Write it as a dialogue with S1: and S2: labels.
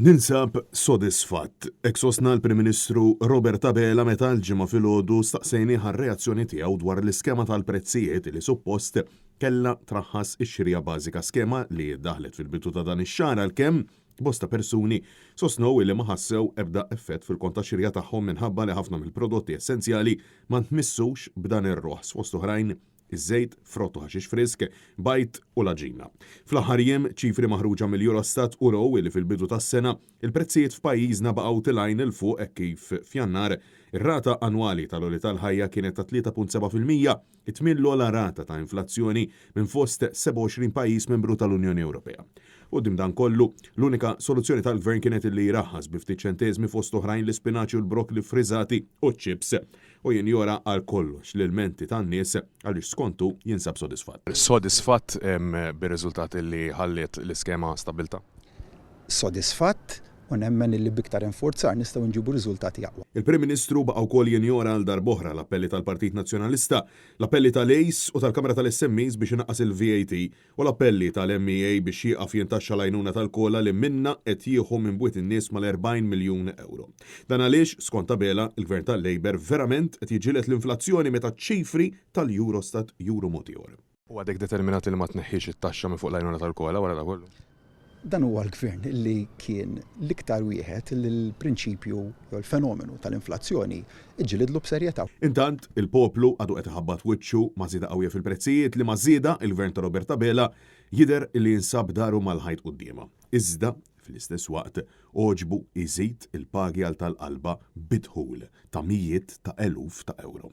S1: Ninsab sodisfatt. Eksosna l-Prim Ministru Robert Abela meta l-ġimgħa filgħodu staqsejni ħar-reazzjoni tiegħu dwar l-iskema tal-prezzijiet li suppost kellha traħħas ix-xirja bażika, skema li ddaħlet fil-bidu ta' dan ix-xahar għalkemm bosta persuni sostnew li ma ħassew ebda effett fil-kont ta' xirja tagħhom minħabba li ħafna mill-prodotti essenzjali ma tmissux b'dan ir-roħs fost oħrajn iż-żejt, frottu ħaxix frisk, bajt u laġina. Fl-aħħar jiem ċifri maħruġa mill-Eurostat uraw li fil-bidu tas-sena il-prezzijiet f'pajjiżna baqgħu tilgħin il fuq hekk kif f'Jannar ir-rata annwali tal-għoli tal-ħajja kienet ta' 3.7%, it-tmien l-ogħla rata ta' inflazzjoni minn fost 27 pajjiż membru tal-Unjoni Ewropea. U dan kollu, l-unika soluzzjoni tal-gvern kienet li jraħħas bi ftit ċenteżmi fost oħrajn l-ispinaċi u l-brokli frizzati u ċips u jinjora għal kollox l-menti tan-nies għaliex skontu jinsab sodisfatt.
S2: Sodisfatt bir-riżultati li ħalliet l-iskema stabilta?
S3: Sodisfatt u nemmen li biktar enforzar nistgħu nġibu riżultati aqwa.
S1: Il-Prim Ministru baqa' wkoll jinjora għal darb'oħra l-appelli tal-Partit Nazzjonalista, l-appelli tal-ACE u tal-Kamra tal-SMEs biex inaqqas il-VAT u l-appelli tal-MEA biex jieqaf jintaxxa l-għajnuna tal-kola li minna qed jieħu minn bwiet in-nies mal-40 miljun euro. Dan għaliex, skont Abela, il-Gvern tal-Labor verament qed jiġilet l-inflazzjoni meta ċifri tal-Eurostat juru mod ieħor.
S2: U għadek determinati li ma tneħħix it-taxxa minn fuq l-għajnuna tal-kola wara da kollu?
S3: Dan huwa l-gvern li kien l-iktar wieħed li l-prinċipju jew l-fenomenu tal-inflazzjoni iġġielidlu b'serjetà.
S1: Intant, il-poplu għadu qed iħabbat wiċċu ma' żieda qawwija fil-prezzijiet li ma' żieda il-gvern ta' Robert Abela jidher li jinsab daru mal-ħajt qudiema. Iżda fl-istess waqt oġbu iżid il-pagi għal tal-qalba bidħul ta' mijiet ta' eluf ta' euro.